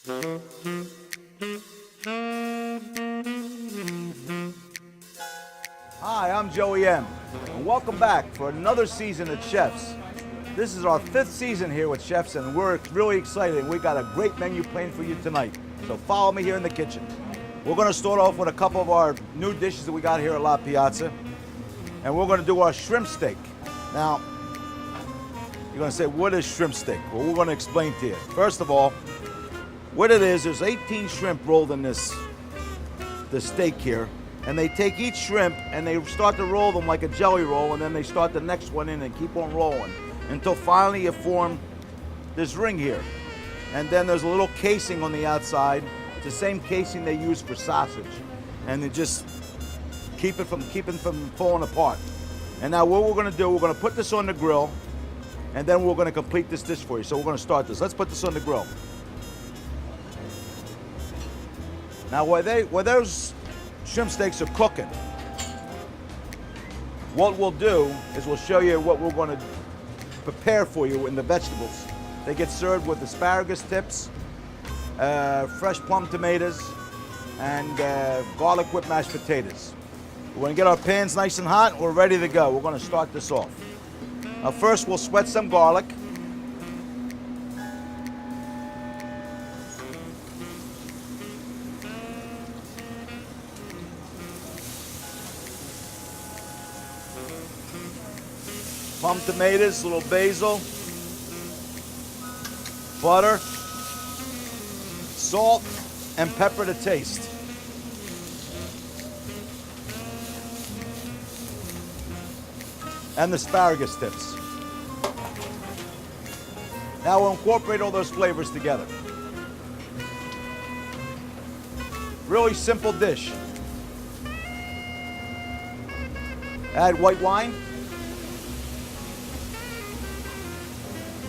Hi, I'm Joey M, and welcome back for another season at Chefs. This is our 5th season here with Chefs, and we're really excited. We got a great menu planned for you tonight, so follow me here in the kitchen. We're going to start off with a couple of our new dishes that we got here at La Piazza, and we're going to do our shrimp steak. Now, you're going to say, what is shrimp steak? Well, we're going to explain to you. First of all, what it is, there's 18 shrimp rolled in this steak here, and they take each shrimp and they start to roll them like a jelly roll, and then they start the next one in and keep on rolling until finally you form this ring here. And then there's a little casing on the outside. It's the same casing they use for sausage, and they just keep it from falling apart. And now what we're going to do, we're going to put this on the grill, and then we're going to complete this dish for you. So we're going to start this. Let's put this on the grill. Now while those shrimp steaks are cooking, what we'll do is we'll show you what we're going to prepare for you in the vegetables. They get served with asparagus tips, fresh plum tomatoes, and garlic whipped mashed potatoes. We're going to get our pans nice and hot. We're ready to go. We're going to start this off. Now first we'll sweat some garlic. Plum tomatoes, a little basil, butter, salt, and pepper to taste. And the asparagus tips. Now we'll incorporate all those flavors together. Really simple dish. Add white wine.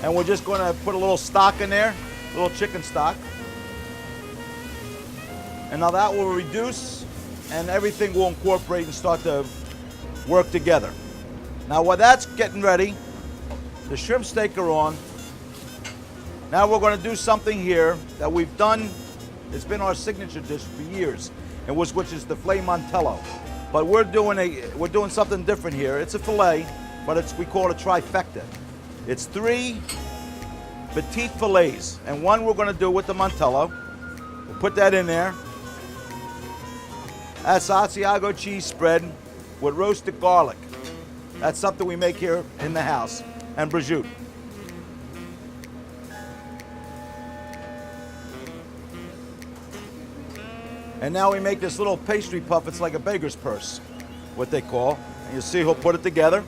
And we're just going to put a little stock in there, a little chicken stock. And now that will reduce, and everything will incorporate and start to work together. Now while that's getting ready, the shrimp steak are on. Now we're going to do something here that we've done. It's been our signature dish for years, which is the filet mantello. But we're doing something different here. It's a filet, but we call it a trifecta. It's 3 petite fillets, and one we're going to do with the mantello. We'll put that in there. That's Asiago cheese spread with roasted garlic. That's something we make here in the house, and prosciutto. And now we make this little pastry puff. It's like a baker's purse, what they call. And you'll see he'll put it together.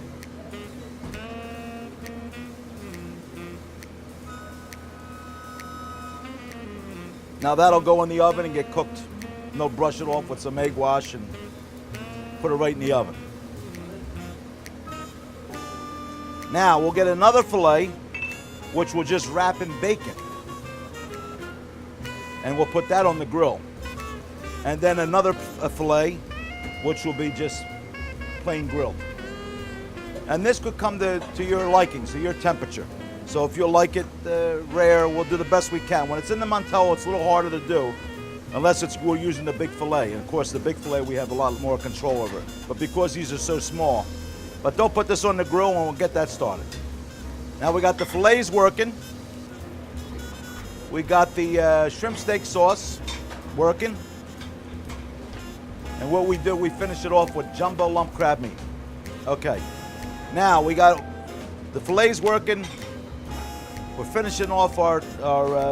Now that'll go in the oven and get cooked. And they'll brush it off with some egg wash and put it right in the oven. Now we'll get another filet, which we'll just wrap in bacon. And we'll put that on the grill. And then another filet, which will be just plain grilled. And this could come to your liking, to your temperature. So if you like it rare, we'll do the best we can. When it's in the mantello, it's a little harder to do, unless we're using the big filet. And of course, the big filet, we have a lot more control over it. But because these are so small, but don't put this on the grill and we'll get that started. Now we got the fillets working. We got the shrimp steak sauce working. And what we do, we finish it off with jumbo lump crab meat. Okay. Now we got the fillets working. We're finishing off our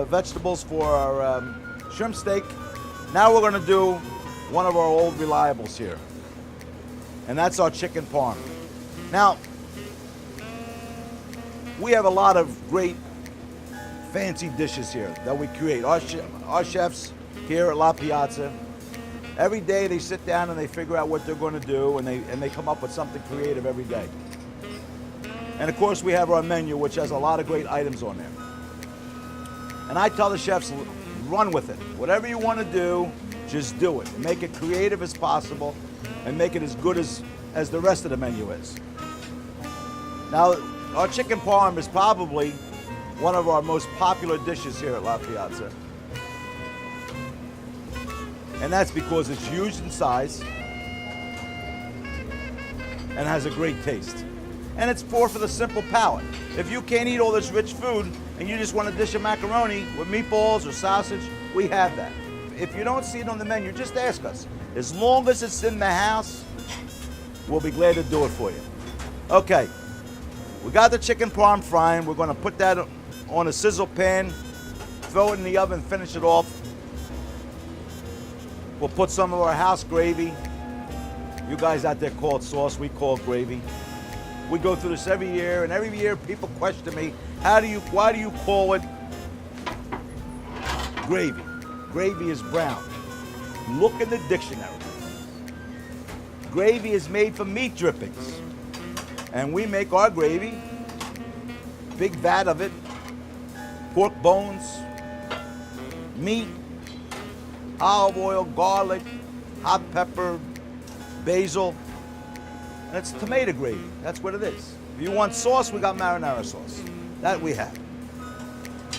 vegetables for our shrimp steak. Now we're going to do one of our old reliables here. And that's our chicken parm. Now, we have a lot of great fancy dishes here that we create. Our chefs here at La Piazza, every day they sit down and they figure out what they're going to do, and they come up with something creative every day. And of course we have our menu, which has a lot of great items on there. And I tell the chefs, run with it. Whatever you want to do, just do it. Make it creative as possible and make it as good as the rest of the menu is. Now, our chicken parm is probably one of our most popular dishes here at La Piazza. And that's because it's huge in size and has a great taste. And it's for the simple palate. If you can't eat all this rich food and you just want a dish of macaroni with meatballs or sausage, we have that. If you don't see it on the menu, just ask us. As long as it's in the house, we'll be glad to do it for you. Okay, we got the chicken parm frying. We're gonna put that on a sizzle pan, throw it in the oven, finish it off. We'll put some of our house gravy. You guys out there call it sauce, we call it gravy. We go through this every year, and every year people question me, why do you call it gravy? Gravy is brown. Look in the dictionary. Gravy is made from meat drippings. And we make our gravy, big vat of it, pork bones, meat, olive oil, garlic, hot pepper, basil, and it's tomato gravy. That's what it is. If you want sauce, we got marinara sauce. That we have.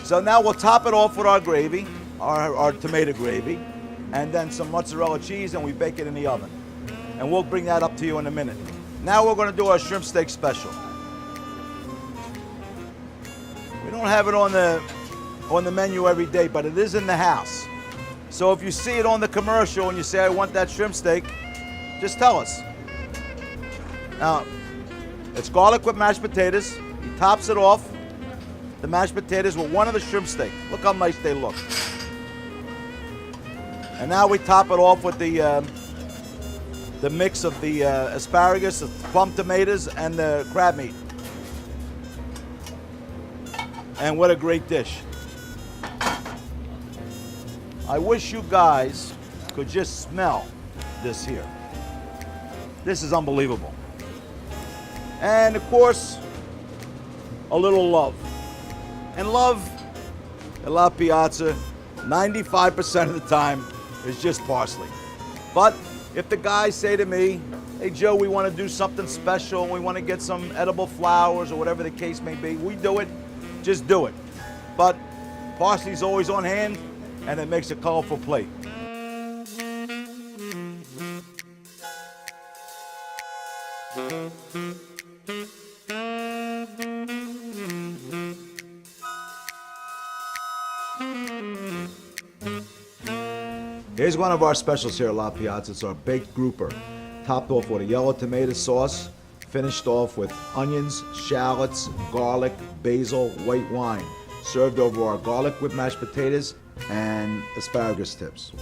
So now we'll top it off with our gravy, our tomato gravy, and then some mozzarella cheese, and we bake it in the oven. And we'll bring that up to you in a minute. Now we're going to do our shrimp steak special. We don't have it on the menu every day, but it is in the house. So if you see it on the commercial and you say, I want that shrimp steak, just tell us. Now, it's garlic with mashed potatoes. He tops it off, the mashed potatoes, with one of the shrimp steak. Look how nice they look. And now we top it off with the mix of the asparagus, the plum tomatoes, and the crab meat. And what a great dish. I wish you guys could just smell this here. This is unbelievable. And of course, a little love. And love at La Piazza, 95% of the time, is just parsley. But if the guys say to me, hey Joe, we want to do something special, we want to get some edible flowers or whatever the case may be, we do it, just do it. But parsley's always on hand, and it makes a colorful plate. Here's one of our specials here at La Piazza. It's our baked grouper, topped off with a yellow tomato sauce, finished off with onions, shallots, garlic, basil, white wine, served over our garlic with mashed potatoes and asparagus tips.